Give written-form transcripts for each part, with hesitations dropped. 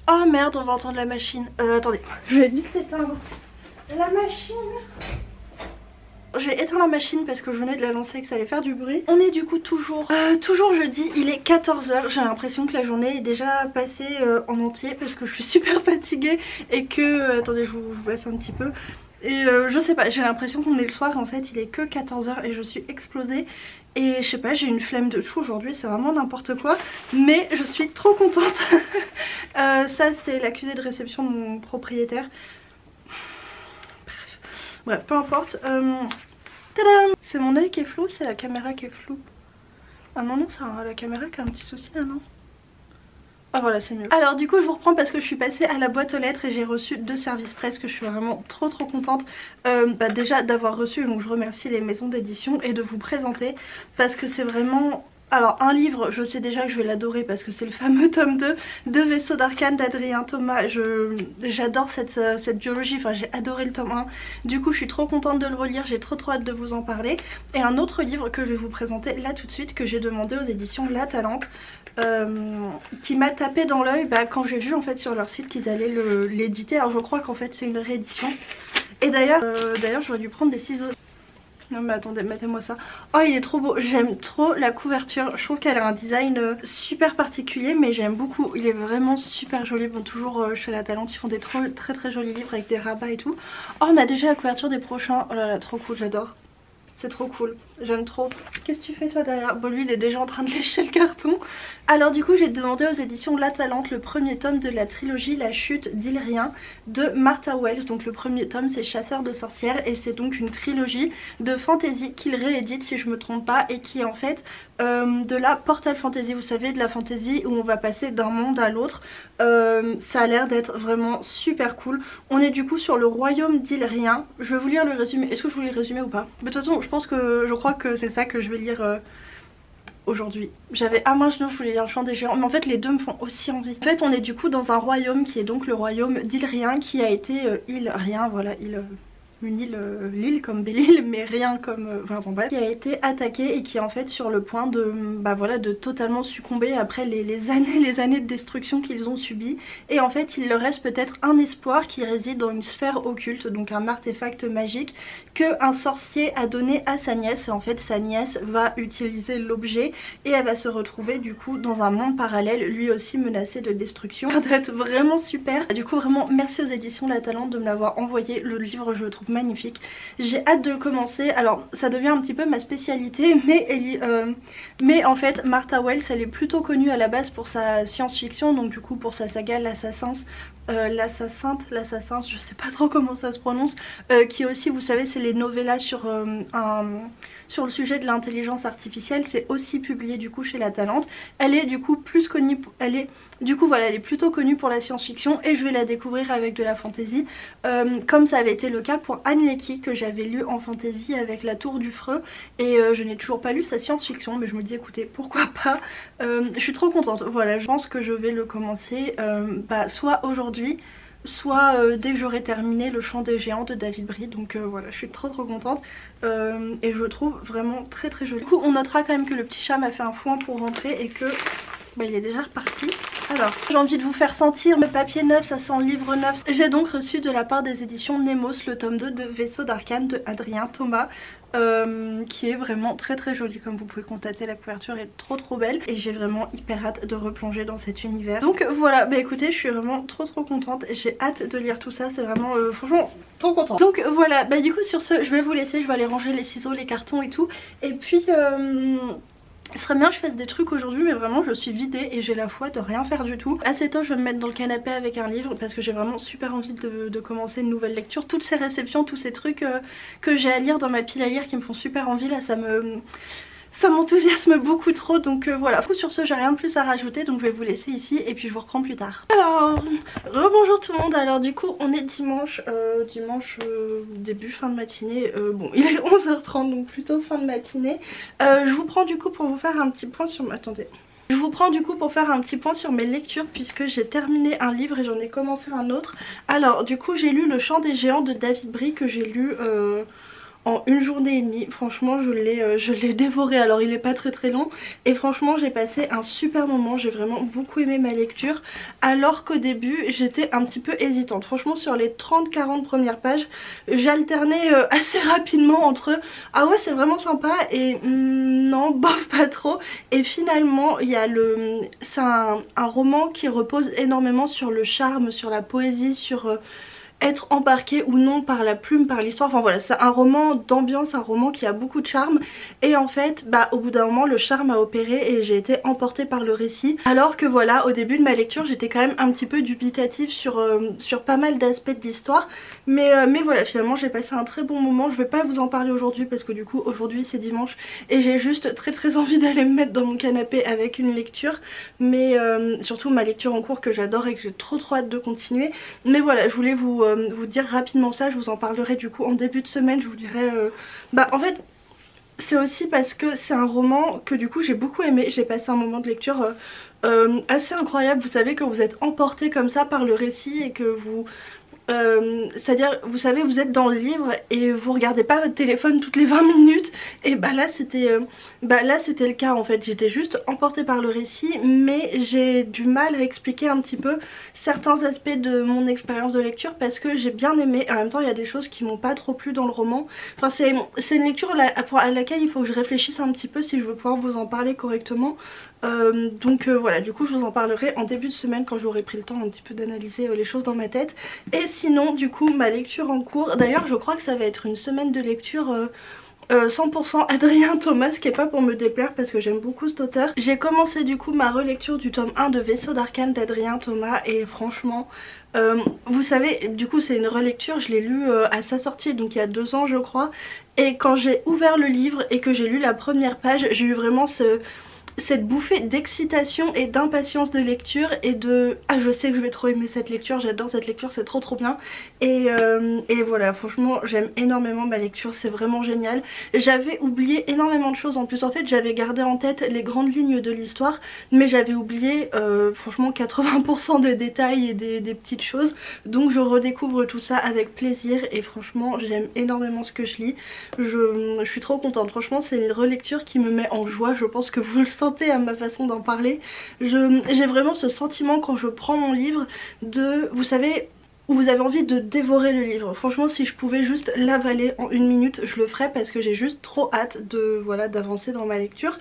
Oh merde, on va entendre la machine. Attendez, je vais vite éteindre la machine. J'ai éteint la machine parce que je venais de la lancer et que ça allait faire du bruit. On est du coup toujours jeudi, il est 14 h. J'ai l'impression que la journée est déjà passée en entier parce que je suis super fatiguée et que... attendez, je vous baisse un petit peu. Et je sais pas, j'ai l'impression qu'on est le soir, en fait il est que 14 h et je suis explosée. Et je sais pas, j'ai une flemme de chou aujourd'hui, c'est vraiment n'importe quoi. Mais je suis trop contente. Ça c'est l'accusé de réception de mon propriétaire. Bref, peu importe. Tadam! C'est mon œil qui est flou, c'est la caméra qui est floue. Ah non, non, c'est la caméra qui a un petit souci là, non? Ah voilà, c'est mieux. Alors du coup je vous reprends parce que je suis passée à la boîte aux lettres et j'ai reçu 2 services presse que je suis vraiment trop contente déjà d'avoir reçu. Donc je remercie les maisons d'édition et de vous présenter parce que c'est vraiment... Alors un livre, je sais déjà que je vais l'adorer parce que c'est le fameux tome 2 de Vaisseau d'Arcane d'Adrien Thomas. J'adore cette biologie, enfin j'ai adoré le tome 1. Du coup je suis trop contente de le relire, j'ai trop hâte de vous en parler. Et un autre livre que je vais vous présenter là tout de suite que j'ai demandé aux éditions La Talente. Qui m'a tapé dans l'œil quand j'ai vu en fait sur leur site qu'ils allaient l'éditer. Alors je crois qu'en fait c'est une réédition. Et d'ailleurs j'aurais dû prendre des ciseaux. Non mais attendez, mettez-moi ça. Oh il est trop beau, j'aime trop la couverture. Je trouve qu'elle a un design super particulier mais j'aime beaucoup. Il est vraiment super joli. Bon toujours chez La Talente ils font des très jolis livres avec des rabats et tout. Oh on a déjà la couverture des prochains. Oh là là trop cool, j'adore. C'est trop cool, j'aime trop. Qu'est-ce que tu fais toi derrière? Bon lui il est déjà en train de lécher le carton. Alors du coup j'ai demandé aux éditions La Talente le premier tome de la trilogie La Chute d'Ilrien de Martha Wells. Donc le premier tome c'est Chasseur de sorcières et c'est donc une trilogie de fantasy qu'il réédite si je me trompe pas. Et qui est en fait de la Portal Fantasy, vous savez, de la fantasy où on va passer d'un monde à l'autre. Ça a l'air d'être vraiment super cool. On est du coup sur le royaume d'Ilrien. Je vais vous lire le résumé. Est-ce que je vous lis le résumé ou pas? Mais de toute façon je crois que c'est ça que je vais lire aujourd'hui. J'avais à main genou, je voulais lire Le Chant des Géants, mais en fait les deux me font aussi envie. En fait on est du coup dans un royaume qui est donc le royaume d'Ilrien qui a été Ilrien, voilà, une île, l'île comme Belle-Île mais rien comme... enfin bon bref, qui a été attaqué et qui est en fait sur le point de voilà, de totalement succomber après les années de destruction qu'ils ont subies. Et en fait il leur reste peut-être un espoir qui réside dans une sphère occulte, donc un artefact magique que un sorcier a donné à sa nièce. Et en fait sa nièce va utiliser l'objet et elle va se retrouver du coup dans un monde parallèle lui aussi menacé de destruction. Ça va être vraiment super. Du coup vraiment merci aux éditions La Talente de me l'avoir envoyé. Le livre je le trouve magnifique, j'ai hâte de le commencer. Alors ça devient un petit peu ma spécialité mais en fait Martha Wells elle est plutôt connue à la base pour sa science-fiction, donc du coup pour sa saga l'assassin, je sais pas trop comment ça se prononce, qui aussi vous savez c'est les novellas sur le sujet de l'intelligence artificielle. C'est aussi publié du coup chez La Talente. Elle est du coup plus connue, elle est plutôt connue pour la science-fiction et je vais la découvrir avec de la fantasy, comme ça avait été le cas pour Anne Leckie que j'avais lu en fantasy avec La Tour du Freux. Et je n'ai toujours pas lu sa science-fiction, mais je me dis écoutez pourquoi pas. Je suis trop contente. Voilà, je pense que je vais le commencer soit aujourd'hui, soit dès que j'aurai terminé Le Chant des Géants de David Brie. Donc voilà, je suis trop contente et je le trouve vraiment très joli. Du coup on notera quand même que le petit chat m'a fait un foin pour rentrer et que il est déjà reparti. Alors j'ai envie de vous faire sentir le papier neuf, ça sent le livre neuf. J'ai donc reçu de la part des éditions Nemos le tome 2 de Vaisseau d'Arcane de Adrien Thomas, qui est vraiment très joli. Comme vous pouvez constater la couverture est trop belle et j'ai vraiment hyper hâte de replonger dans cet univers. Donc voilà, écoutez je suis vraiment trop contente, j'ai hâte de lire tout ça, c'est vraiment franchement trop contente. Donc voilà, du coup sur ce je vais vous laisser, je vais aller ranger les ciseaux, les cartons et tout. Et puis ce serait bien que je fasse des trucs aujourd'hui mais vraiment je suis vidée et j'ai la foi de rien faire du tout. Assez tôt je vais me mettre dans le canapé avec un livre parce que j'ai vraiment super envie de commencer une nouvelle lecture. Toutes ces réceptions, tous ces trucs que j'ai à lire dans ma pile à lire qui me font super envie là, ça m'enthousiasme beaucoup trop. Donc voilà, sur ce j'ai rien de plus à rajouter, donc je vais vous laisser ici et puis je vous reprends plus tard. Alors rebonjour tout le monde. Alors du coup on est dimanche, début fin de matinée, bon il est 11 h 30 donc plutôt fin de matinée. Je vous prends du coup pour vous faire un petit point sur... Attendez. Je vous prends du coup pour faire un petit point sur mes lectures puisque j'ai terminé un livre et j'en ai commencé un autre. Alors du coup j'ai lu Le Chant des Géants de David Brie que j'ai lu en une journée et demie. Franchement je l'ai dévoré, alors il est pas très long et franchement j'ai passé un super moment, j'ai vraiment beaucoup aimé ma lecture alors qu'au début j'étais un petit peu hésitante. Franchement sur les 30-40 premières pages j'alternais assez rapidement entre ah ouais c'est vraiment sympa et non bof pas trop, et finalement il y a c'est un roman qui repose énormément sur le charme, sur la poésie, sur être embarqué ou non par la plume, par l'histoire. Enfin voilà, c'est un roman d'ambiance, un roman qui a beaucoup de charme. Et en fait, bah au bout d'un moment, le charme a opéré et j'ai été emportée par le récit. Alors que voilà, au début de ma lecture, j'étais quand même un petit peu dubitative sur pas mal d'aspects de l'histoire. Mais voilà, finalement, j'ai passé un très bon moment. Je vais pas vous en parler aujourd'hui parce que du coup, aujourd'hui c'est dimanche et j'ai juste très envie d'aller me mettre dans mon canapé avec une lecture. Mais surtout ma lecture en cours que j'adore et que j'ai trop hâte de continuer. Mais voilà, je voulais vous dire rapidement ça, je vous en parlerai du coup en début de semaine, je vous dirai bah en fait c'est aussi parce que c'est un roman que du coup j'ai beaucoup aimé, j'ai passé un moment de lecture assez incroyable. Vous savez que vous êtes emporté comme ça par le récit et que vous c'est-à-dire vous savez vous êtes dans le livre et vous regardez pas votre téléphone toutes les 20 minutes, et bah là c'était le cas en fait. J'étais juste emportée par le récit mais j'ai du mal à expliquer un petit peu certains aspects de mon expérience de lecture parce que j'ai bien aimé. En même temps il y a des choses qui m'ont pas trop plu dans le roman. Enfin c'est une lecture à laquelle il faut que je réfléchisse un petit peu si je veux pouvoir vous en parler correctement. Donc voilà, du coup je vous en parlerai en début de semaine quand j'aurai pris le temps un petit peu d'analyser les choses dans ma tête. Et sinon du coup ma lecture en cours, d'ailleurs je crois que ça va être une semaine de lecture 100% Adrien Thomas, ce qui est pas pour me déplaire parce que j'aime beaucoup cet auteur. J'ai commencé du coup ma relecture du tome 1 de Vaisseau d'Arcane d'Adrien Thomas et franchement vous savez du coup c'est une relecture, je l'ai lu à sa sortie donc il y a 2 ans je crois, et quand j'ai ouvert le livre et que j'ai lu la première page j'ai eu vraiment cette bouffée d'excitation et d'impatience de lecture et de ah je sais que je vais trop aimer cette lecture, j'adore cette lecture, c'est trop bien. Et voilà, franchement j'aime énormément ma lecture, c'est vraiment génial. J'avais oublié énormément de choses en plus, en fait j'avais gardé en tête les grandes lignes de l'histoire mais j'avais oublié franchement 80% des détails et des petites choses, donc je redécouvre tout ça avec plaisir et franchement j'aime énormément ce que je lis. Je suis trop contente, franchement c'est une relecture qui me met en joie, je pense que vous le sentez à ma façon d'en parler. J'ai vraiment ce sentiment quand je prends mon livre de, vous savez, où vous avez envie de dévorer le livre. Franchement si je pouvais juste l'avaler en 1 minute je le ferais parce que j'ai juste trop hâte de voilà d'avancer dans ma lecture.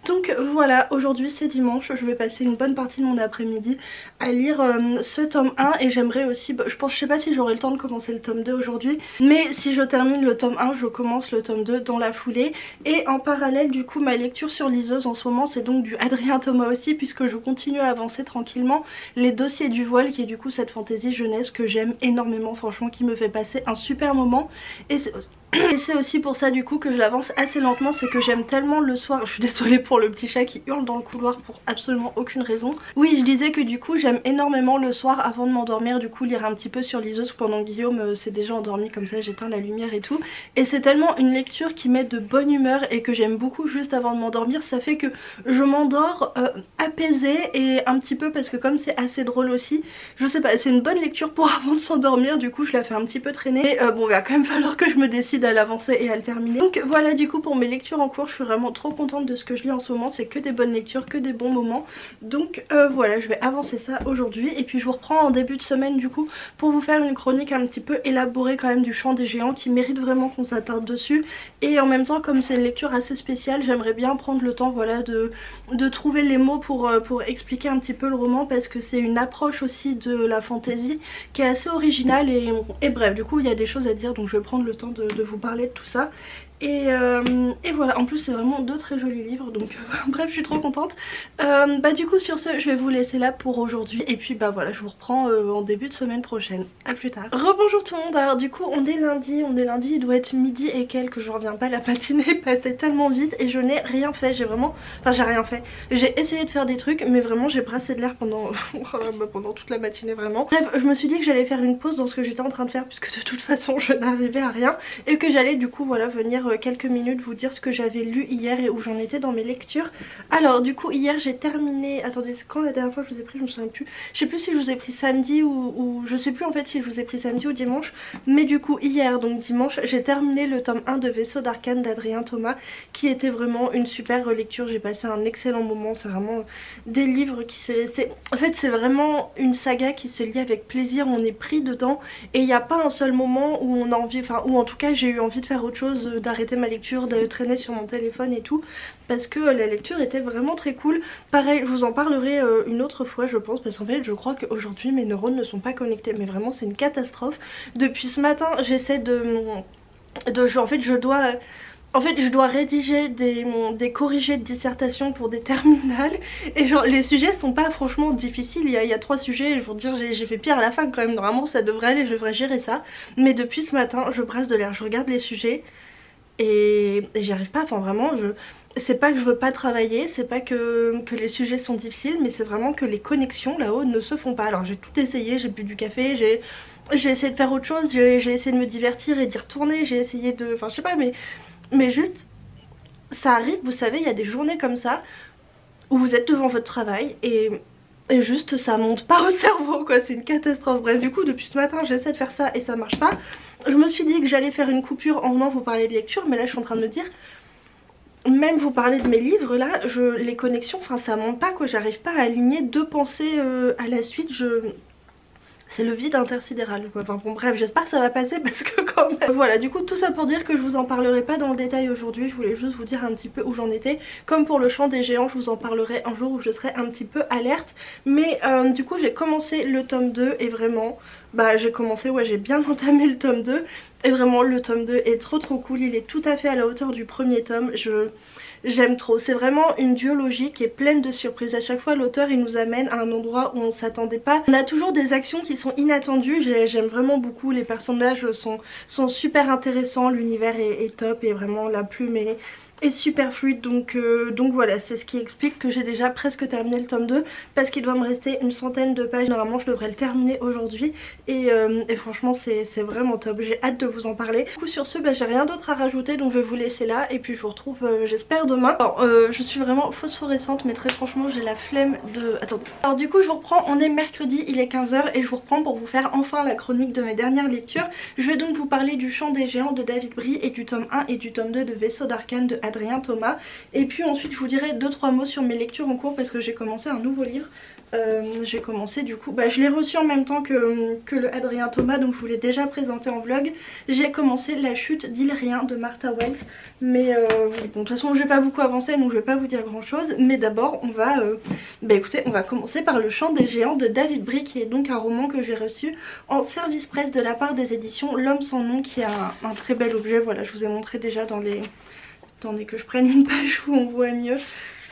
Donc voilà, aujourd'hui c'est dimanche, je vais passer une bonne partie de mon après-midi à lire ce tome 1 et j'aimerais aussi, je sais pas si j'aurai le temps de commencer le tome 2 aujourd'hui, mais si je termine le tome 1 je commence le tome 2 dans la foulée. Et en parallèle du coup ma lecture sur liseuse en ce moment c'est donc du Adrien Thomas aussi, puisque je continue à avancer tranquillement les dossiers du voile qui est du coup cette fantaisie jeunesse que j'aime énormément, franchement qui me fait passer un super moment. Et c'est aussi pour ça du coup que je l'avance assez lentement, c'est que j'aime tellement le soir, je suis désolée pour le petit chat qui hurle dans le couloir pour absolument aucune raison. Oui je disais que du coup j'aime énormément le soir avant de m'endormir du coup lire un petit peu sur liseuse pendant que Guillaume s'est déjà endormi, comme ça j'éteins la lumière et tout. Et c'est tellement une lecture qui met de bonne humeur et que j'aime beaucoup juste avant de m'endormir, ça fait que je m'endors apaisée et un petit peu parce que comme c'est assez drôle aussi, je sais pas, c'est une bonne lecture pour avant de s'endormir, du coup je la fais un petit peu traîner. Et bon il va quand même falloir que je me décide à l'avancer et à le terminer. Donc voilà du coup pour mes lectures en cours, je suis vraiment trop contente de ce que je lis en ce moment, c'est que des bonnes lectures, que des bons moments. Donc voilà, je vais avancer ça aujourd'hui et puis je vous reprends en début de semaine du coup pour vous faire une chronique un petit peu élaborée quand même du Chant des Géants qui mérite vraiment qu'on s'attarde dessus. Et en même temps comme c'est une lecture assez spéciale, j'aimerais bien prendre le temps voilà de trouver les mots pour expliquer un petit peu le roman parce que c'est une approche aussi de la fantaisie qui est assez originale et bref du coup il y a des choses à dire, donc je vais prendre le temps de vous parler de tout ça. Et voilà, en plus c'est vraiment 2 très jolis livres, donc bref je suis trop contente. Du coup sur ce je vais vous laisser là pour aujourd'hui et puis voilà je vous reprends en début de semaine prochaine. A plus tard. Rebonjour tout le monde, alors du coup on est lundi, il doit être midi et quelques, je reviens pas, la matinée est passée tellement vite et je n'ai rien fait, j'ai rien fait. J'ai essayé de faire des trucs mais vraiment j'ai brassé de l'air pendant toute la matinée vraiment. Bref je me suis dit que j'allais faire une pause dans ce que j'étais en train de faire puisque de toute façon je n'arrivais à rien et que j'allais du coup voilà venir quelques minutes, vous dire ce que j'avais lu hier et où j'en étais dans mes lectures. Alors du coup hier j'ai terminé, attendez, quand la dernière fois je vous ai pris, je me souviens plus. Je sais plus si je vous ai pris samedi ou je sais plus en fait si je vous ai pris samedi ou dimanche. Mais du coup hier, donc dimanche, j'ai terminé le tome 1 de Vaisseau d'Arcane d'Adrien Thomas, qui était vraiment une super relecture. J'ai passé un excellent moment, c'est vraiment des livres qui se... En fait c'est vraiment une saga qui se lit avec plaisir, on est pris dedans et il n'y a pas un seul moment où on a envie, enfin où en tout cas j'ai eu envie de faire autre chose, d'arrêter ma lecture, de traîner sur mon téléphone et tout, parce que la lecture était vraiment très cool. Pareil, je vous en parlerai une autre fois je pense, parce qu'en fait je crois qu'aujourd'hui mes neurones ne sont pas connectés, mais vraiment c'est une catastrophe. Depuis ce matin j'essaie en fait je dois rédiger des corrigés de dissertation pour des terminales et genre les sujets sont pas franchement difficiles, il y a 3 sujets et je vous dire j'ai fait pire à la fin quand même, normalement ça devrait aller, je devrais gérer ça. Mais depuis ce matin je brasse de l'air, je regarde les sujets et j'y arrive pas, enfin vraiment c'est pas que je veux pas travailler, c'est pas que les sujets sont difficiles, mais c'est vraiment que les connexions là-haut ne se font pas. Alors j'ai tout essayé, j'ai bu du café, j'ai essayé de faire autre chose, j'ai essayé de me divertir et d'y retourner, j'ai essayé de... Enfin je sais pas mais juste ça arrive, vous savez, il y a des journées comme ça où vous êtes devant votre travail et juste ça monte pas au cerveau quoi, c'est une catastrophe. Bref, du coup depuis ce matin j'essaie de faire ça et ça marche pas. Je me suis dit que j'allais faire une coupure en venant vous parler de lecture, mais là je suis en train de me dire, même vous parler de mes livres là, les connexions, enfin ça monte pas quoi, j'arrive pas à aligner 2 pensées à la suite, c'est le vide intersidéral quoi. Enfin bon bref, j'espère que ça va passer parce que quand même... Voilà, du coup tout ça pour dire que je vous en parlerai pas dans le détail aujourd'hui, je voulais juste vous dire un petit peu où j'en étais. Comme pour le chant des géants, je vous en parlerai un jour où je serai un petit peu alerte. Mais du coup j'ai commencé le tome 2 et vraiment... Bah j'ai commencé, ouais j'ai bien entamé le tome 2. Et vraiment le tome 2 est trop cool, il est tout à fait à la hauteur du premier tome. J'aime trop, c'est vraiment une duologie qui est pleine de surprises. À chaque fois l'auteur il nous amène à un endroit où on s'attendait pas. On a toujours des actions qui sont inattendues, j'aime vraiment beaucoup, les personnages sont super intéressants, l'univers est top et vraiment la plume est super fluide, donc voilà, c'est ce qui explique que j'ai déjà presque terminé le tome 2 parce qu'il doit me rester une centaine de pages. Normalement je devrais le terminer aujourd'hui et franchement c'est vraiment top, j'ai hâte de vous en parler. Du coup sur ce j'ai rien d'autre à rajouter, donc je vais vous laisser là et puis je vous retrouve j'espère demain. Alors je suis vraiment phosphorescente mais très franchement j'ai la flemme de... Attendez. Alors du coup je vous reprends, on est mercredi, il est 15 h et je vous reprends pour vous faire enfin la chronique de mes dernières lectures. Je vais donc vous parler du Chant des géants de David Brie et du tome 1 et du tome 2 de Vaisseau d'Arcane de Adrien Thomas. Et puis ensuite je vous dirai 2-3 mots sur mes lectures en cours parce que j'ai commencé un nouveau livre. J'ai commencé du coup, je l'ai reçu en même temps que le Adrien Thomas, donc je vous l'ai déjà présenté en vlog. J'ai commencé La chute d'Ilrien de Martha Wells. Mais oui, bon, de toute façon je vais pas beaucoup avancer donc je vais pas vous dire grand chose. Mais d'abord on va écoutez, on va commencer par Le Chant des géants de David Brie, qui est donc un roman que j'ai reçu en service presse de la part des éditions L'Homme sans nom, qui a un très bel objet. Voilà, je vous ai montré déjà dans les... Attendez que je prenne une page où on voit mieux.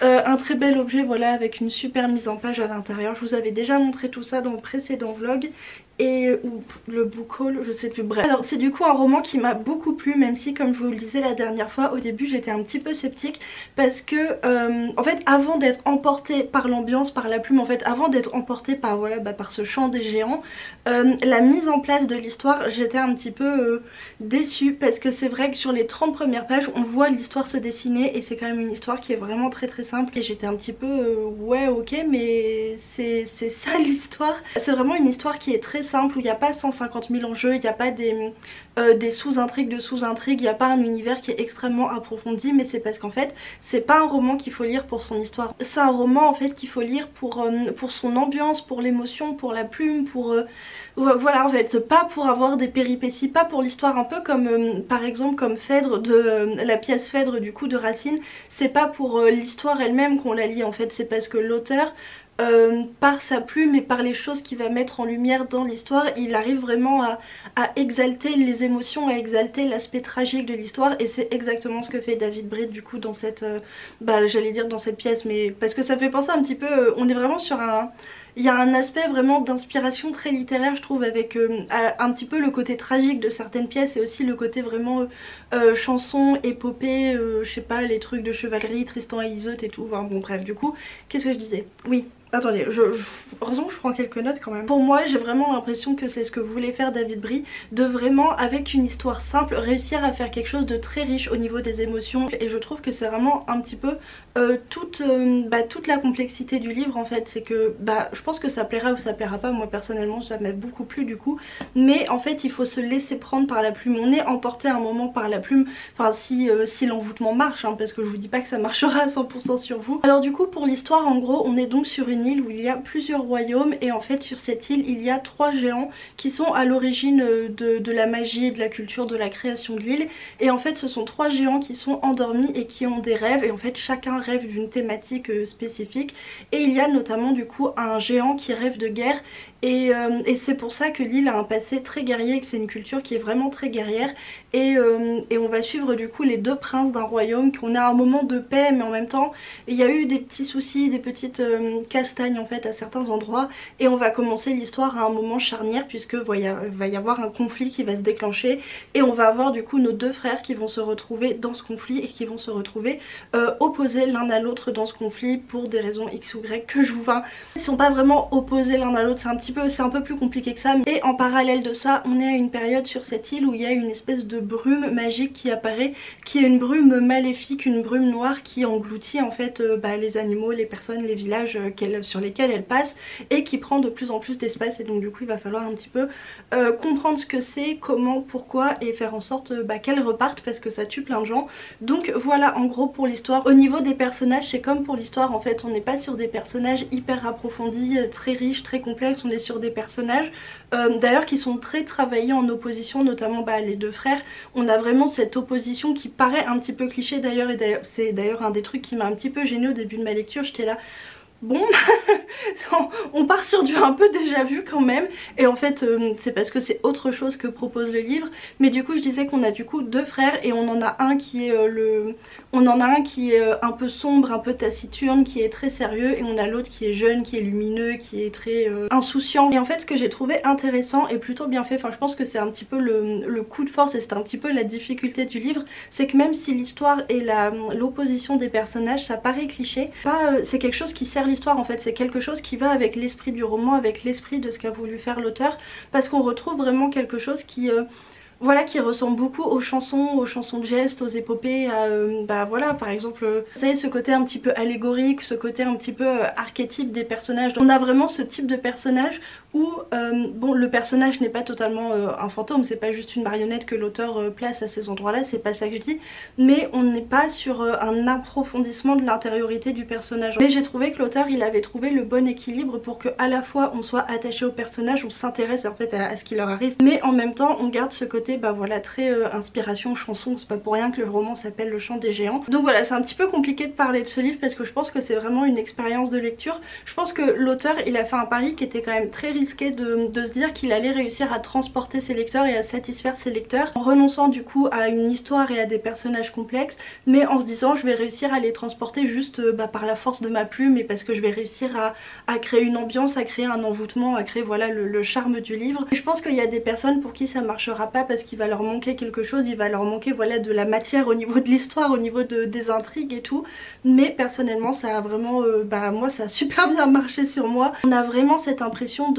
Un très bel objet, voilà, avec une super mise en page à l'intérieur. Je vous avais déjà montré tout ça dans le précédent vlog. Et ou le book haul, je sais plus, bref. Alors c'est du coup un roman qui m'a beaucoup plu, même si comme je vous le disais la dernière fois, au début j'étais un petit peu sceptique parce que en fait avant d'être emportée par l'ambiance, par la plume, en fait avant d'être emportée par voilà par ce chant des géants, la mise en place de l'histoire, j'étais un petit peu déçue parce que c'est vrai que sur les 30 premières pages on voit l'histoire se dessiner et c'est quand même une histoire qui est vraiment très simple et j'étais un petit peu ouais ok, mais c'est ça l'histoire. C'est vraiment une histoire qui est très simple où il n'y a pas 150 000 enjeux, il n'y a pas des sous-intrigues de sous-intrigues, il n'y a pas un univers qui est extrêmement approfondi, mais c'est parce qu'en fait c'est pas un roman qu'il faut lire pour son histoire, c'est un roman en fait qu'il faut lire pour son ambiance, pour l'émotion, pour la plume, pour voilà en fait, c'est pas pour avoir des péripéties, pas pour l'histoire, un peu comme par exemple comme Phèdre de la pièce Phèdre du coup de Racine, c'est pas pour l'histoire elle-même qu'on la lit en fait, c'est parce que l'auteur par sa plume et par les choses qu'il va mettre en lumière dans l'histoire, il arrive vraiment à exalter les émotions, à exalter l'aspect tragique de l'histoire, et c'est exactement ce que fait David Brie du coup dans cette j'allais dire dans cette pièce, mais parce que ça fait penser un petit peu, on est vraiment sur un... Il y a un aspect vraiment d'inspiration très littéraire je trouve, avec un petit peu le côté tragique de certaines pièces et aussi le côté vraiment chanson, épopée, je sais pas, les trucs de chevalerie, Tristan et Iseut et tout, enfin bon bref, du coup, qu'est-ce que je disais? Oui. Attendez, heureusement que je prends quelques notes quand même. Pour moi, j'ai vraiment l'impression que c'est ce que voulait faire David Brie, de vraiment, avec une histoire simple, réussir à faire quelque chose de très riche au niveau des émotions. Et je trouve que c'est vraiment un petit peu toute la complexité du livre en fait. C'est que je pense que ça plaira ou ça plaira pas. Moi personnellement, ça m'a beaucoup plu du coup. Mais en fait, il faut se laisser prendre par la plume. On est emporté un moment par la plume. Enfin, si l'envoûtement marche, hein, parce que je vous dis pas que ça marchera à 100% sur vous. Alors du coup, pour l'histoire, en gros, on est donc sur une île où il y a plusieurs royaumes et en fait sur cette île il y a 3 géants qui sont à l'origine de la magie et de la culture de la création de l'île. Et en fait ce sont 3 géants qui sont endormis et qui ont des rêves, et en fait chacun rêve d'une thématique spécifique. Et il y a notamment du coup un géant qui rêve de guerre. Et c'est pour ça que l'île a un passé très guerrier et que c'est une culture qui est vraiment très guerrière. Et on va suivre du coup les 2 princes d'un royaume, qu'on a un moment de paix, mais en même temps il y a eu des petits soucis, des petites castagnes en fait à certains endroits. Et on va commencer l'histoire à un moment charnière, puisque va y avoir un conflit qui va se déclencher. Et on va avoir du coup nos 2 frères qui vont se retrouver dans ce conflit et qui vont se retrouver opposés l'un à l'autre dans ce conflit pour des raisons X ou Y que je vous... Enfin, ils sont pas vraiment opposés l'un à l'autre, c'est un peu plus compliqué que ça. Et en parallèle de ça, on est à une période sur cette île où il y a une espèce de brume magique qui apparaît, qui est une brume maléfique, une brume noire qui engloutit en fait les animaux, les personnes, les villages sur lesquels elle passe, et qui prend de plus en plus d'espace. Et donc du coup il va falloir un petit peu comprendre ce que c'est, comment, pourquoi, et faire en sorte qu'elle reparte, parce que ça tue plein de gens. Donc voilà en gros pour l'histoire. Au niveau des personnages, c'est comme pour l'histoire en fait, on n'est pas sur des personnages hyper approfondis, très riches, très complexes. On est sur des personnages d'ailleurs qui sont très travaillés en opposition, notamment les 2 frères. On a vraiment cette opposition qui paraît un petit peu cliché d'ailleurs, et c'est d'ailleurs un des trucs qui m'a un petit peu gênée au début de ma lecture. J'étais là, bon on part sur du un peu déjà vu quand même. Et en fait c'est parce que c'est autre chose que propose le livre. Mais du coup je disais qu'on a du coup 2 frères, et on en a un qui est un peu sombre, un peu taciturne, qui est très sérieux, et on a l'autre qui est jeune, qui est lumineux, qui est très insouciant. Et en fait ce que j'ai trouvé intéressant et plutôt bien fait, enfin je pense que c'est un petit peu le coup de force, et c'est un petit peu la difficulté du livre, c'est que même si l'histoire et l'opposition des personnages ça paraît cliché, c'est quelque chose qui sert l'histoire en fait. C'est quelque chose qui va avec l'esprit du roman, avec l'esprit de ce qu'a voulu faire l'auteur, parce qu'on retrouve vraiment quelque chose qui qui ressemble beaucoup aux chansons de gestes, aux épopées, voilà par exemple, vous savez, ce côté un petit peu allégorique, ce côté un petit peu archétype des personnages. On a vraiment ce type de personnage où bon, le personnage n'est pas totalement un fantôme, c'est pas juste une marionnette que l'auteur place à ces endroits là, c'est pas ça que je dis, mais on n'est pas sur un approfondissement de l'intériorité du personnage. Mais j'ai trouvé que l'auteur il avait trouvé le bon équilibre pour que à la fois on soit attaché au personnage, on s'intéresse en fait à ce qui leur arrive, mais en même temps on garde ce côté voilà très inspiration chanson. C'est pas pour rien que le roman s'appelle Le Chant des Géants. Donc voilà, c'est un petit peu compliqué de parler de ce livre parce que je pense que c'est vraiment une expérience de lecture. Je pense que l'auteur il a fait un pari qui était quand même très risqué de se dire qu'il allait réussir à transporter ses lecteurs et à satisfaire ses lecteurs en renonçant du coup à une histoire et à des personnages complexes, mais en se disant je vais réussir à les transporter juste par la force de ma plume, et parce que je vais réussir à créer une ambiance, à créer un envoûtement, à créer voilà le charme du livre. Et je pense qu'il y a des personnes pour qui ça marchera pas parce qu'il va leur manquer quelque chose, il va leur manquer voilà de la matière au niveau de l'histoire, au niveau des intrigues et tout. Mais personnellement ça a vraiment, moi ça a super bien marché sur moi. On a vraiment cette impression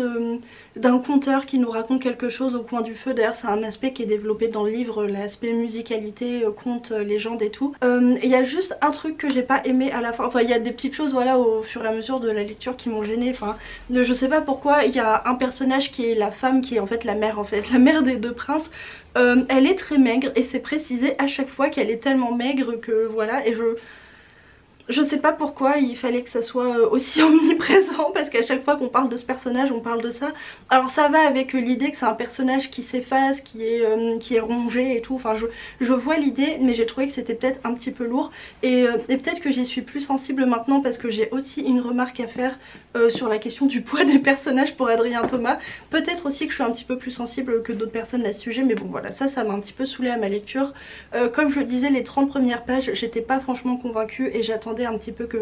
d'un conteur qui nous raconte quelque chose au coin du feu. D'ailleurs c'est un aspect qui est développé dans le livre, l'aspect musicalité, conte, légende et tout. Il y a juste un truc que j'ai pas aimé à la fin, enfin il y a des petites choses voilà au fur et à mesure de la lecture qui m'ont gênée. Enfin je sais pas pourquoi, il y a un personnage qui est la femme, qui est en fait la mère la mère des 2 princes. Elle est très maigre et c'est précisé à chaque fois qu'elle est tellement maigre que voilà, et je sais pas pourquoi il fallait que ça soit aussi omniprésent, parce qu'à chaque fois qu'on parle de ce personnage on parle de ça. Alors ça va avec l'idée que c'est un personnage qui s'efface, qui est rongé et tout, enfin je vois l'idée, mais j'ai trouvé que c'était peut-être un petit peu lourd, et peut-être que j'y suis plus sensible maintenant parce que j'ai aussi une remarque à faire sur la question du poids des personnages pour Adrien Thomas. Peut-être aussi que je suis un petit peu plus sensible que d'autres personnes à ce sujet, mais bon voilà, ça m'a un petit peu saoulée à ma lecture. Comme je le disais, les 30 premières pages j'étais pas franchement convaincue et j'attendais un petit peu que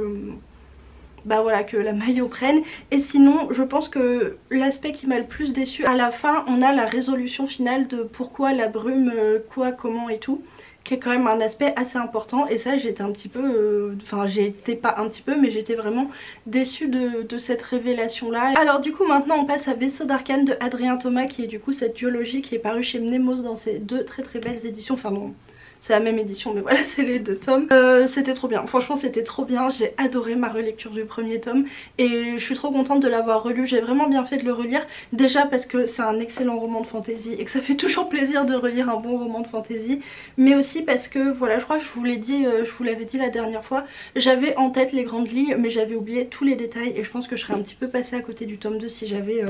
que la maillot prenne. Et sinon je pense que l'aspect qui m'a le plus déçu, à la fin on a la résolution finale de pourquoi la brume, quoi, comment et tout. qui est quand même un aspect assez important, et ça j'étais un petit peu, enfin j'étais pas un petit peu mais j'étais vraiment déçue de cette révélation là. Alors du coup maintenant on passe à Vaisseau d'Arcane de Adrien Thomas, qui est du coup cette duologie qui est parue chez Mnemos dans ces deux très belles éditions, enfin non, c'est la même édition mais voilà, c'est les deux tomes. C'était trop bien, franchement c'était trop bien, j'ai adoré ma relecture du premier tome et je suis trop contente de l'avoir relu. J'ai vraiment bien fait de le relire, déjà parce que c'est un excellent roman de fantasy et que ça fait toujours plaisir de relire un bon roman de fantasy, mais aussi parce que voilà, je crois que je vous l'ai dit, je vous l'avais dit la dernière fois, j'avais en tête les grandes lignes mais j'avais oublié tous les détails et je pense que je serais un petit peu passée à côté du tome 2 si j'avais...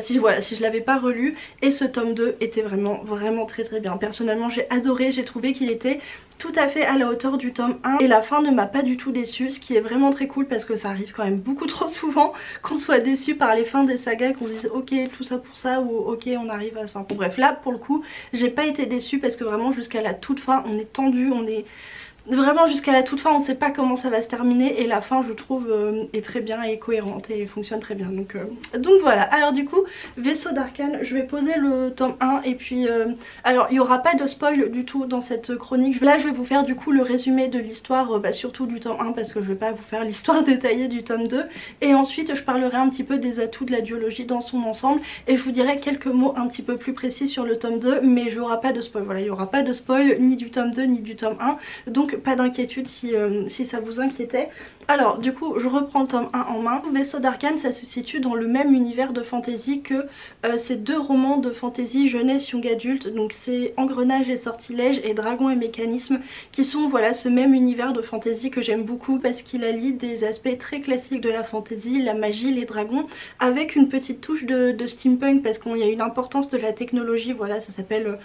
si je l'avais pas relu. Et ce tome 2 était vraiment très bien. Personnellement j'ai adoré, j'ai trouvé qu'il était tout à fait à la hauteur du tome 1 et la fin ne m'a pas du tout déçue, ce qui est vraiment très cool parce que ça arrive quand même beaucoup trop souvent qu'on soit déçu par les fins des sagas, qu'on se dise ok tout ça pour ça, ou ok on arrive à... Enfin bon, bref, là pour le coup j'ai pas été déçue parce que vraiment jusqu'à la toute fin on est tendu, on est... Vraiment jusqu'à la toute fin on sait pas comment ça va se terminer et la fin je trouve est très bien et cohérente et fonctionne très bien, donc voilà. Alors du coup Vaisseau d'Arcane, je vais poser le tome 1 et puis alors il n'y aura pas de spoil du tout dans cette chronique. Là je vais vous faire du coup le résumé de l'histoire, surtout du tome 1 parce que je vais pas vous faire l'histoire détaillée du tome 2, et ensuite je parlerai un petit peu des atouts de la duologie dans son ensemble et je vous dirai quelques mots un petit peu plus précis sur le tome 2, mais il n'y aura pas de spoil, voilà, il n'y aura pas de spoil ni du tome 2 ni du tome 1, donc pas d'inquiétude si ça vous inquiétait. Alors du coup je reprends le tome 1 en main. Vaisseau d'Arcane, ça se situe dans le même univers de fantasy que ces deux romans de fantasy jeunesse young adulte, donc c'est Engrenage et Sortilège et Dragons et Mécanismes, qui sont voilà ce même univers de fantasy que j'aime beaucoup parce qu'il allie des aspects très classiques de la fantasy, la magie, les dragons, avec une petite touche de steampunk parce qu'il y a une importance de la technologie. Voilà, ça s'appelle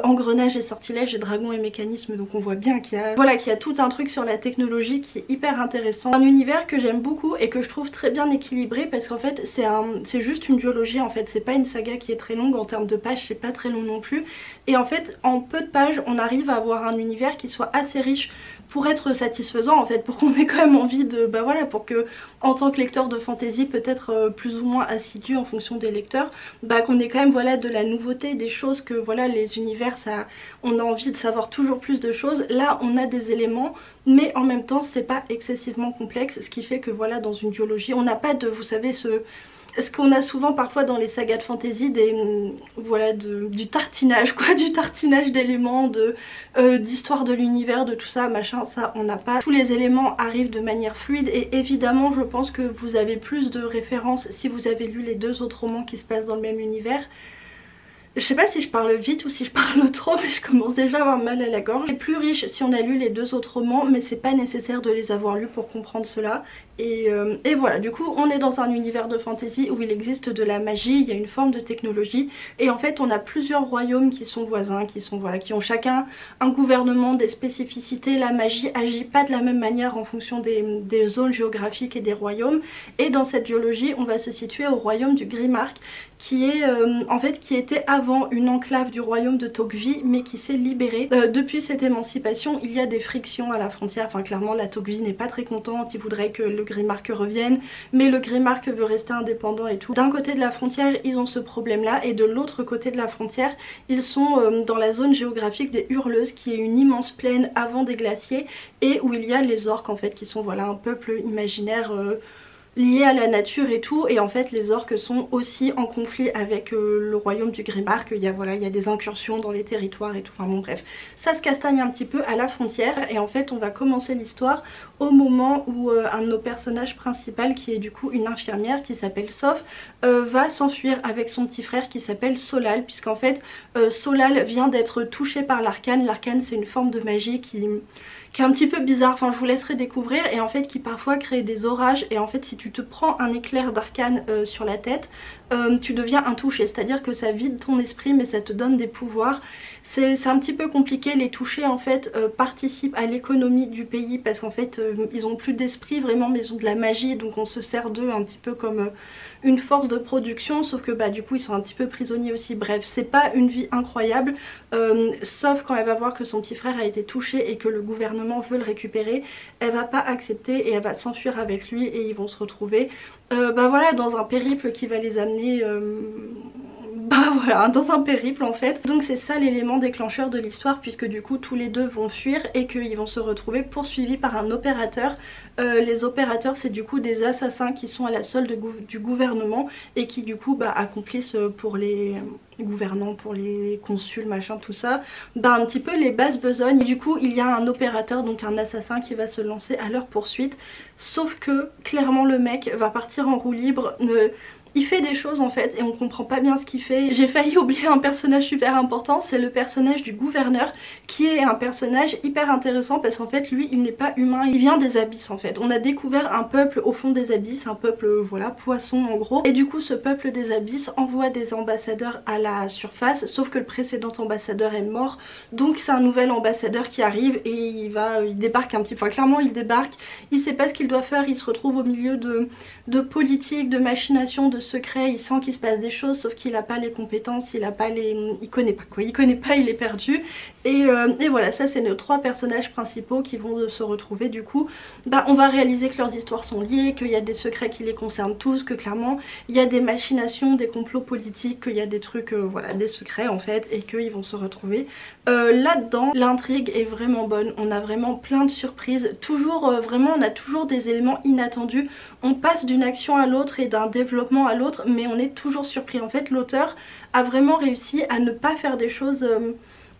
Engrenage et Sortilège et Dragons et Mécanismes, donc on voit bien qu'il y a, voilà, qu'il y a tout un truc sur la technologie qui est hyper intéressant. Un univers que j'aime beaucoup et que je trouve très bien équilibré parce qu'en fait c'est juste une duologie en fait, c'est pas une saga qui est très longue en termes de pages, c'est pas très long non plus, et en fait en peu de pages on arrive à avoir un univers qui soit assez riche pour être satisfaisant en fait, pour qu'on ait quand même envie de... Bah voilà, pour que en tant que lecteur de fantasy peut-être plus ou moins assidu en fonction des lecteurs, bah qu'on ait quand même voilà de la nouveauté, des choses que voilà les univers ça... On a envie de savoir toujours plus de choses. Là on a des éléments mais en même temps c'est pas excessivement complexe, ce qui fait que voilà dans une duologie on n'a pas de, vous savez, ce qu'on a souvent parfois dans les sagas de fantasy, voilà, du tartinage quoi, du tartinage d'éléments, d'histoire de l'univers, de tout ça machin, ça on n'a pas. Tous les éléments arrivent de manière fluide et évidemment je pense que vous avez plus de références si vous avez lu les deux autres romans qui se passent dans le même univers. Je sais pas si je parle vite ou si je parle trop, mais je commence déjà à avoir mal à la gorge. C'est plus riche si on a lu les deux autres romans, mais c'est pas nécessaire de les avoir lus pour comprendre cela. Et voilà, du coup on est dans un univers de fantasy où il existe de la magie, il y a une forme de technologie et en fait on a plusieurs royaumes qui sont voisins, qui sont voilà, qui ont chacun un gouvernement, des spécificités. La magie agit pas de la même manière en fonction des zones géographiques et des royaumes, et dans cette duologie on va se situer au royaume du Grimmark, qui est en fait qui était avant une enclave du royaume de Tocqueville mais qui s'est libérée. Depuis cette émancipation il y a des frictions à la frontière, enfin clairement la Tocqueville n'est pas très contente, il voudrait que le Grimmark revienne mais le Grimmark veut rester indépendant et tout. D'un côté de la frontière ils ont ce problème là et de l'autre côté de la frontière ils sont dans la zone géographique des Hurleuses, qui est une immense plaine avant des glaciers et où il y a les orques en fait, qui sont voilà un peuple imaginaire liés à la nature et tout, et en fait les orques sont aussi en conflit avec le royaume du Grimmark. Il y a voilà, il y a des incursions dans les territoires et tout, enfin bon bref, ça se castagne un petit peu à la frontière et en fait on va commencer l'histoire au moment où un de nos personnages principaux, qui est du coup une infirmière qui s'appelle Soph, va s'enfuir avec son petit frère qui s'appelle Solal, puisqu'en fait Solal vient d'être touché par l'arcane. L'arcane c'est une forme de magie qui est un petit peu bizarre, enfin je vous laisserai découvrir, et en fait qui parfois crée des orages, et en fait si tu te prends un éclair d'arcane sur la tête, tu deviens intouché, c'est à dire que ça vide ton esprit mais ça te donne des pouvoirs. C'est un petit peu compliqué, les touchés en fait participent à l'économie du pays parce qu'en fait ils ont plus d'esprit vraiment mais ils ont de la magie, donc on se sert d'eux un petit peu comme une force de production, sauf que bah du coup ils sont un petit peu prisonniers aussi. Bref, c'est pas une vie incroyable, sauf quand elle va voir que son petit frère a été touché et que le gouvernement veut le récupérer, elle va pas accepter et elle va s'enfuir avec lui et ils vont se retrouver bah voilà dans un périple qui va les amener bah voilà, dans un périple en fait. Donc c'est ça l'élément déclencheur de l'histoire, puisque du coup tous les deux vont fuir et qu'ils vont se retrouver poursuivis par un opérateur. Les opérateurs c'est du coup des assassins qui sont à la solde du gouvernement et qui du coup accomplissent pour les gouvernants, pour les consuls, machin, tout ça, un petit peu les basses besognes. Et du coup il y a un opérateur, donc un assassin qui va se lancer à leur poursuite, sauf que clairement le mec va partir en roue libre. Il fait des choses en fait et on comprend pas bien ce qu'il fait. J'ai failli oublier un personnage super important, c'est le personnage du gouverneur, qui est un personnage hyper intéressant parce qu'en fait lui il n'est pas humain, il vient des abysses en fait. On a découvert un peuple au fond des abysses, un peuple voilà poisson en gros, et du coup ce peuple des abysses envoie des ambassadeurs à la surface, sauf que le précédent ambassadeur est mort, donc c'est un nouvel ambassadeur qui arrive et il débarque un petit peu, enfin clairement il débarque, il sait pas ce qu'il doit faire, il se retrouve au milieu de politique, de machination, de secret, il sent qu'il se passe des choses sauf qu'il a pas les compétences, il connaît pas quoi, il connaît pas, il est perdu et voilà, ça c'est nos trois personnages principaux qui vont se retrouver. Du coup on va réaliser que leurs histoires sont liées, qu'il y a des secrets qui les concernent tous, que clairement il y a des machinations, des complots politiques, qu'il y a des trucs voilà, des secrets en fait, et qu'ils vont se retrouver là-dedans. L'intrigue est vraiment bonne, on a vraiment plein de surprises, toujours vraiment on a toujours des éléments inattendus, on passe d'une action à l'autre et d'un développement à l'autre, mais on est toujours surpris. En fait l'auteur a vraiment réussi à ne pas faire des choses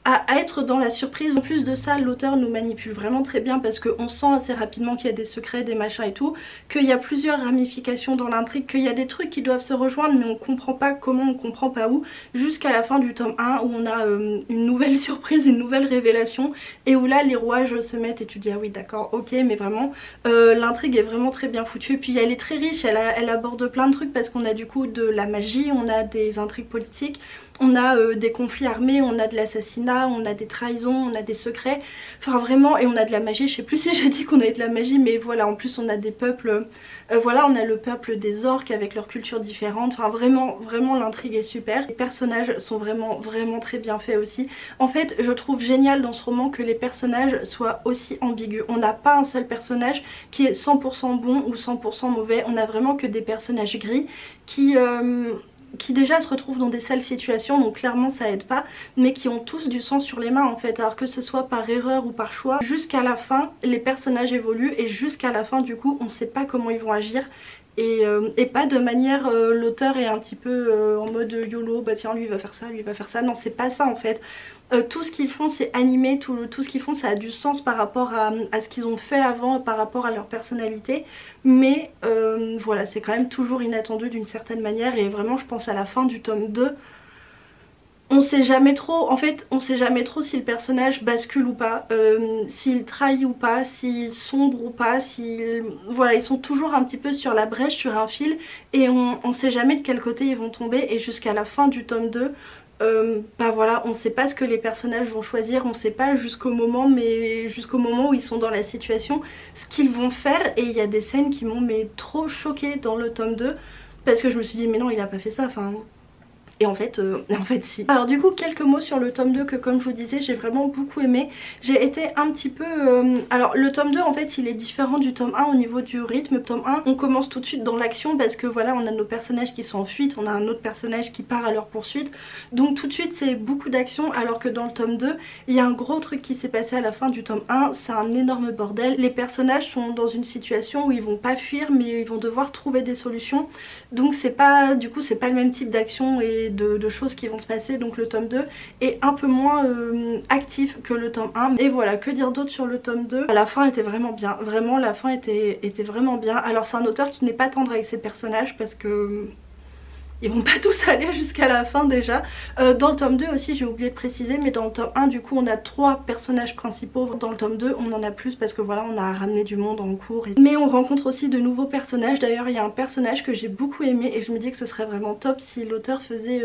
à être dans la surprise. En plus de ça l'auteur nous manipule vraiment très bien parce qu'on sent assez rapidement qu'il y a des secrets, des machins et tout, qu'il y a plusieurs ramifications dans l'intrigue, qu'il y a des trucs qui doivent se rejoindre mais on comprend pas comment, on comprend pas où, jusqu'à la fin du tome 1 où on a une nouvelle surprise, une nouvelle révélation, et où là les rouages se mettent et tu dis ah oui d'accord ok, mais vraiment l'intrigue est vraiment très bien foutue. Et puis elle est très riche, elle aborde plein de trucs parce qu'on a du coup de la magie, on a des intrigues politiques, on a des conflits armés, on a de l'assassinat, on a des trahisons, on a des secrets, enfin vraiment, et on a de la magie. Je sais plus si j'ai dit qu'on avait de la magie, mais voilà, en plus on a des peuples, voilà, on a le peuple des orques avec leurs cultures différentes, enfin vraiment, vraiment l'intrigue est super. Les personnages sont vraiment, vraiment très bien faits aussi. En fait, je trouve génial dans ce roman que les personnages soient aussi ambigus. On n'a pas un seul personnage qui est 100% bon ou 100% mauvais, on a vraiment que des personnages gris qui déjà se retrouvent dans des sales situations, donc clairement ça aide pas, mais qui ont tous du sang sur les mains en fait, alors que ce soit par erreur ou par choix, jusqu'à la fin les personnages évoluent et jusqu'à la fin du coup on sait pas comment ils vont agir. Et pas de manière l'auteur est un petit peu en mode YOLO, bah tiens lui il va faire ça, lui il va faire ça, non c'est pas ça en fait. Tout ce qu'ils font c'est animé, tout ce qu'ils font ça a du sens par rapport à ce qu'ils ont fait avant, par rapport à leur personnalité, mais voilà c'est quand même toujours inattendu d'une certaine manière. Et vraiment je pense à la fin du tome 2, on sait jamais trop, en fait on sait jamais trop si le personnage bascule ou pas, s'il trahit ou pas, s'il sombre ou pas, voilà, ils sont toujours un petit peu sur la brèche, sur un fil, et on sait jamais de quel côté ils vont tomber. Et jusqu'à la fin du tome 2 voilà, on sait pas ce que les personnages vont choisir, on sait pas jusqu'au moment, mais jusqu'au moment où ils sont dans la situation, ce qu'ils vont faire. Et il y a des scènes qui m'ont trop choquée dans le tome 2 parce que je me suis dit mais non il a pas fait ça, enfin... Et en fait si. Alors du coup quelques mots sur le tome 2 que comme je vous disais j'ai vraiment beaucoup aimé. J'ai été un petit peu... Alors le tome 2 en fait il est différent du tome 1 au niveau du rythme. Le tome 1 on commence tout de suite dans l'action parce que voilà on a nos personnages qui sont en fuite, on a un autre personnage qui part à leur poursuite. Donc tout de suite c'est beaucoup d'action, alors que dans le tome 2 il y a un gros truc qui s'est passé à la fin du tome 1. C'est un énorme bordel. Les personnages sont dans une situation où ils vont pas fuir mais ils vont devoir trouver des solutions. Donc c'est pas... Du coup c'est pas le même type d'action et de choses qui vont se passer. Donc le tome 2 est un peu moins actif que le tome 1. Et voilà, que dire d'autre sur le tome 2? La fin était vraiment bien, vraiment la fin était vraiment bien. Alors c'est un auteur qui n'est pas tendre avec ses personnages parce que... ils vont pas tous aller jusqu'à la fin déjà. Dans le tome 2 aussi j'ai oublié de préciser, mais dans le tome 1 du coup on a 3 personnages principaux. Dans le tome 2 on en a plus parce que voilà on a ramené du monde en cours. Mais on rencontre aussi de nouveaux personnages. D'ailleurs il y a un personnage que j'ai beaucoup aimé et je me dis que ce serait vraiment top si l'auteur faisait,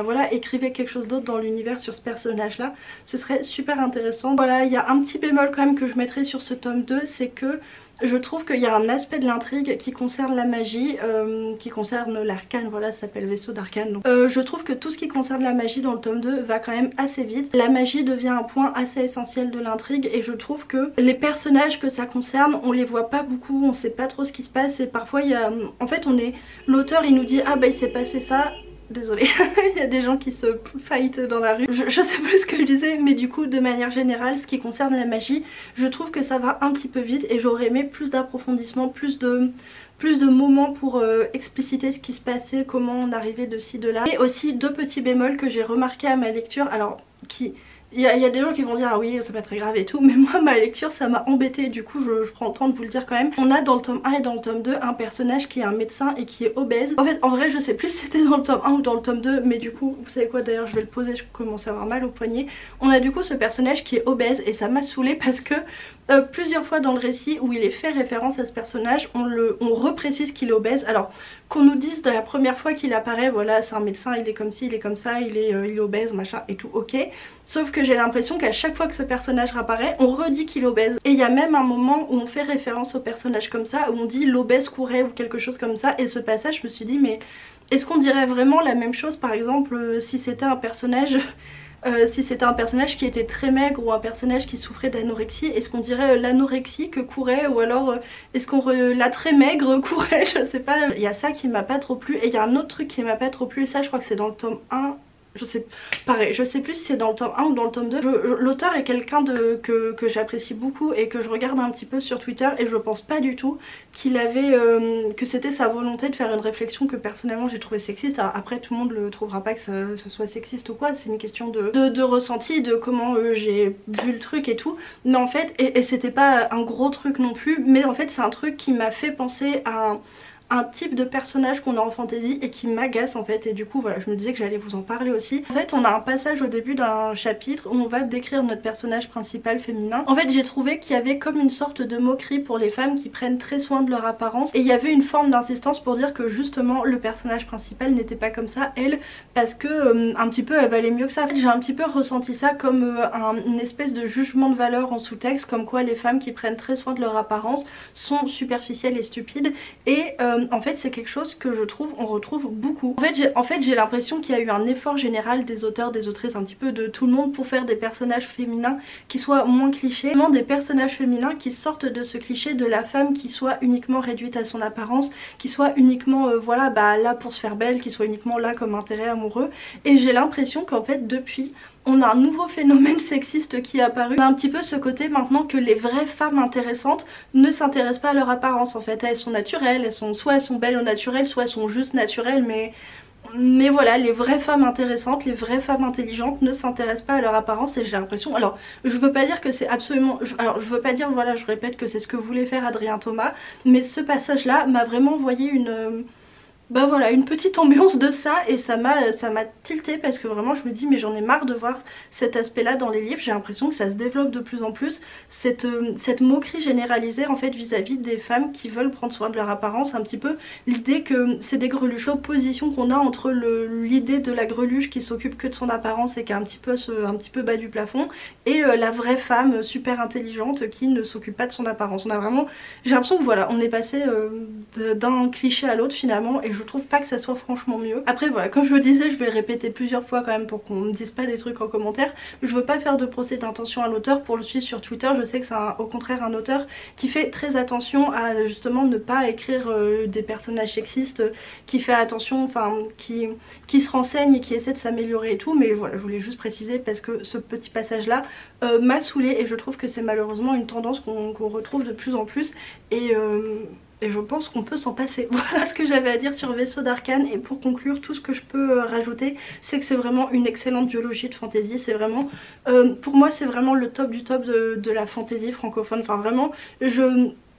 voilà, écrivait quelque chose d'autre dans l'univers sur ce personnage là. Ce serait super intéressant. Voilà, il y a un petit bémol quand même que je mettrais sur ce tome 2, c'est que je trouve qu'il y a un aspect de l'intrigue qui concerne la magie, qui concerne l'arcane, voilà ça s'appelle vaisseau d'arcane. Je trouve que tout ce qui concerne la magie dans le tome 2 va quand même assez vite. La magie devient un point assez essentiel de l'intrigue et je trouve que les personnages que ça concerne, on les voit pas beaucoup, on sait pas trop ce qui se passe et parfois il y a... En fait l'auteur il nous dit ah bah il s'est passé ça, désolée, il y a des gens qui se fight dans la rue. Je sais plus ce que je disais, mais du coup de manière générale, ce qui concerne la magie, je trouve que ça va un petit peu vite et j'aurais aimé plus d'approfondissement, plus de moments pour expliciter ce qui se passait, comment on arrivait de ci de là. Et aussi deux petits bémols que j'ai remarqué à ma lecture, alors qui... Il y a des gens qui vont dire ah oui c'est pas très grave et tout, mais moi ma lecture ça m'a embêtée, du coup je prends le temps de vous le dire quand même. On a dans le tome 1 et dans le tome 2 un personnage qui est un médecin et qui est obèse. En fait en vrai je sais plus si c'était dans le tome 1 ou dans le tome 2, mais du coup vous savez quoi, d'ailleurs je vais le poser, je commence à avoir mal au poignet. On a du coup ce personnage qui est obèse et ça m'a saoulée parce que plusieurs fois dans le récit où il est fait référence à ce personnage, on reprécise qu'il est obèse. Alors qu'on nous dise de la première fois qu'il apparaît, voilà c'est un médecin, il est comme ci, il est comme ça, il est obèse, machin et tout, ok. Sauf que j'ai l'impression qu'à chaque fois que ce personnage réapparaît, on redit qu'il est obèse. Et il y a même un moment où on fait référence au personnage comme ça, où on dit l'obèse courait ou quelque chose comme ça. Et ce passage, je me suis dit mais est-ce qu'on dirait vraiment la même chose par exemple si c'était un personnage... qui était très maigre ou un personnage qui souffrait d'anorexie, est-ce qu'on dirait l'anorexie que courait, ou alors est-ce qu'on la très maigre courait, je sais pas. Il y a ça qui m'a pas trop plu et il y a un autre truc qui m'a pas trop plu et ça je crois que c'est dans le tome 1. Je sais, pareil, je sais plus si c'est dans le tome 1 ou dans le tome 2. L'auteur est quelqu'un que j'apprécie beaucoup et que je regarde un petit peu sur Twitter et je pense pas du tout qu'il avait, que c'était sa volonté de faire une réflexion que personnellement j'ai trouvé sexiste. Alors après tout le monde le trouvera pas que ce soit sexiste ou quoi, c'est une question de ressenti, de comment j'ai vu le truc et tout. Mais en fait, et c'était pas un gros truc non plus, mais en fait c'est un truc qui m'a fait penser à un type de personnage qu'on a en fantasy et qui m'agace en fait, et du coup voilà je me disais que j'allais vous en parler aussi. En fait on a un passage au début d'un chapitre où on va décrire notre personnage principal féminin. En fait j'ai trouvé qu'il y avait comme une sorte de moquerie pour les femmes qui prennent très soin de leur apparence, et il y avait une forme d'insistance pour dire que justement le personnage principal n'était pas comme ça, elle, parce que un petit peu elle valait mieux que ça. En fait, j'ai un petit peu ressenti ça comme une espèce de jugement de valeur en sous-texte, comme quoi les femmes qui prennent très soin de leur apparence sont superficielles et stupides, et en fait c'est quelque chose que je trouve on retrouve beaucoup. En fait j'ai l'impression qu'il y a eu un effort général des auteurs, des autrices, un petit peu de tout le monde pour faire des personnages féminins qui soient moins clichés, vraiment des personnages féminins qui sortent de ce cliché de la femme qui soit uniquement réduite à son apparence, qui soit uniquement voilà là pour se faire belle, qui soit uniquement là comme intérêt amoureux. Et j'ai l'impression qu'en fait depuis on a un nouveau phénomène sexiste qui est apparu. On a un petit peu ce côté maintenant que les vraies femmes intéressantes ne s'intéressent pas à leur apparence en fait. Elles sont naturelles, soit elles sont belles au naturel, soit elles sont juste naturelles, mais voilà, les vraies femmes intéressantes, les vraies femmes intelligentes ne s'intéressent pas à leur apparence. Et j'ai l'impression, alors je veux pas dire que c'est absolument, alors je veux pas dire, voilà je répète, que c'est ce que voulait faire Adrien Thomas, mais ce passage là m'a vraiment envoyé une... bah voilà, une petite ambiance de ça, et ça m'a tilté parce que vraiment je me dis mais j'en ai marre de voir cet aspect là dans les livres. J'ai l'impression que ça se développe de plus en plus, cette moquerie généralisée en fait vis-à-vis des femmes qui veulent prendre soin de leur apparence, un petit peu l'idée que c'est des greluches, l'opposition qu'on a entre l'idée de la greluche qui s'occupe que de son apparence et qui est un petit peu bas du plafond, et la vraie femme super intelligente qui ne s'occupe pas de son apparence. On a vraiment, j'ai l'impression que voilà, on est passé d'un cliché à l'autre finalement, et je trouve pas que ça soit franchement mieux. Après voilà, comme je le disais, je vais le répéter plusieurs fois quand même pour qu'on me dise pas des trucs en commentaire, je veux pas faire de procès d'intention à l'auteur. Pour le suivre sur Twitter, je sais que c'est au contraire un auteur qui fait très attention à justement ne pas écrire des personnages sexistes, qui fait attention, enfin qui se renseigne et qui essaie de s'améliorer et tout. Mais voilà, je voulais juste préciser parce que ce petit passage là m'a saoulée, et je trouve que c'est malheureusement une tendance qu'on retrouve de plus en plus, et je pense qu'on peut s'en passer. Voilà ce que j'avais à dire sur Vaisseau d'Arcane. Et pour conclure, tout ce que je peux rajouter, c'est que c'est vraiment une excellente duologie de fantasy. C'est vraiment, pour moi c'est vraiment le top du top de la fantasy francophone. Enfin vraiment,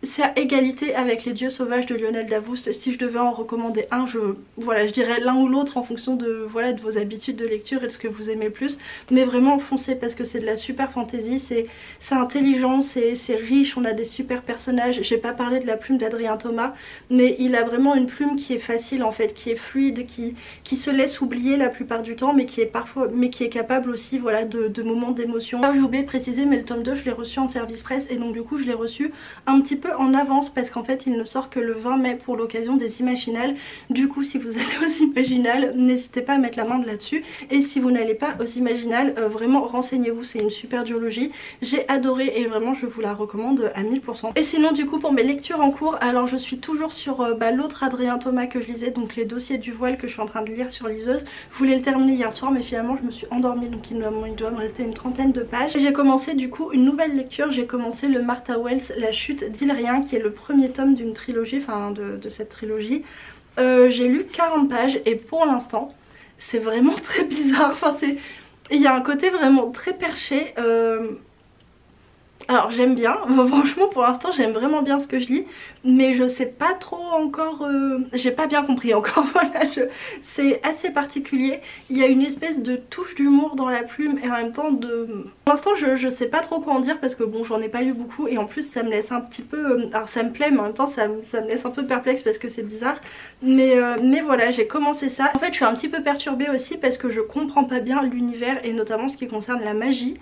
c'est à égalité avec Les Dieux Sauvages de Lionel Davoust. Si je devais en recommander un, je dirais l'un ou l'autre en fonction de vos habitudes de lecture et de ce que vous aimez plus. Mais vraiment foncez parce que c'est de la super fantasy, c'est intelligent, c'est riche, on a des super personnages. J'ai pas parlé de la plume d'Adrien Thomas, mais il a vraiment une plume qui est facile en fait, qui est fluide, qui se laisse oublier la plupart du temps, mais qui est capable aussi voilà de moments d'émotion. J'ai oublié de préciser, mais le tome 2 je l'ai reçu en service presse, et donc du coup je l'ai reçu un petit peu peu en avance parce qu'en fait il ne sort que le 20 mai pour l'occasion des Imaginales. Du coup si vous allez aux Imaginales, n'hésitez pas à mettre la main là-dessus. Et si vous n'allez pas aux Imaginales, vraiment renseignez-vous, c'est une super duologie. J'ai adoré et vraiment je vous la recommande à 1000%. Et sinon du coup pour mes lectures en cours, alors je suis toujours sur l'autre Adrien Thomas que je lisais, donc les dossiers du voile que je suis en train de lire sur liseuse. Je voulais le terminer hier soir mais finalement je me suis endormie, donc il doit me rester une trentaine de pages. Et j'ai commencé du coup une nouvelle lecture, j'ai commencé le Martha Wells La chute d'Ilrien qui est le premier tome d'une trilogie, enfin de cette trilogie. J'ai lu 40 pages et pour l'instant c'est vraiment très bizarre, enfin il y a un côté vraiment très perché. Alors j'aime bien, franchement pour l'instant j'aime vraiment bien ce que je lis, mais je sais pas trop encore, j'ai pas bien compris encore, voilà, c'est assez particulier. Il y a une espèce de touche d'humour dans la plume et en même temps de... Pour l'instant je sais pas trop quoi en dire parce que bon j'en ai pas lu beaucoup et en plus ça me laisse un petit peu... Alors ça me plaît mais en même temps ça me laisse un peu perplexe parce que c'est bizarre, mais voilà, j'ai commencé ça. En fait je suis un petit peu perturbée aussi parce que je comprends pas bien l'univers et notamment ce qui concerne la magie.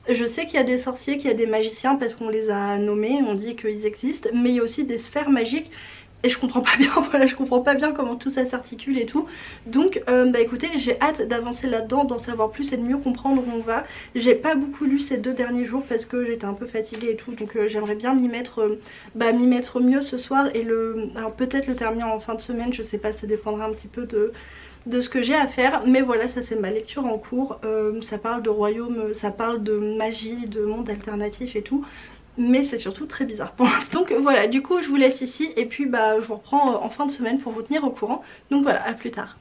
Je sais qu'il y a des sorciers, qu'il y a des magiciens parce qu'on les a nommés, on dit qu'ils existent, mais il y a aussi des sphères magiques et je comprends pas bien, voilà, je comprends pas bien comment tout ça s'articule et tout. Donc écoutez, j'ai hâte d'avancer là-dedans, d'en savoir plus et de mieux comprendre où on va. J'ai pas beaucoup lu ces 2 derniers jours parce que j'étais un peu fatiguée et tout, donc j'aimerais bien m'y mettre mieux ce soir et alors peut-être le terminer en fin de semaine, je sais pas, ça dépendra un petit peu de ce que j'ai à faire, mais voilà, ça c'est ma lecture en cours. Ça parle de royaume, ça parle de magie, de monde alternatif et tout, mais c'est surtout très bizarre pour l'instant. Donc voilà, du coup je vous laisse ici et puis je vous reprends en fin de semaine pour vous tenir au courant. Donc voilà, à plus tard.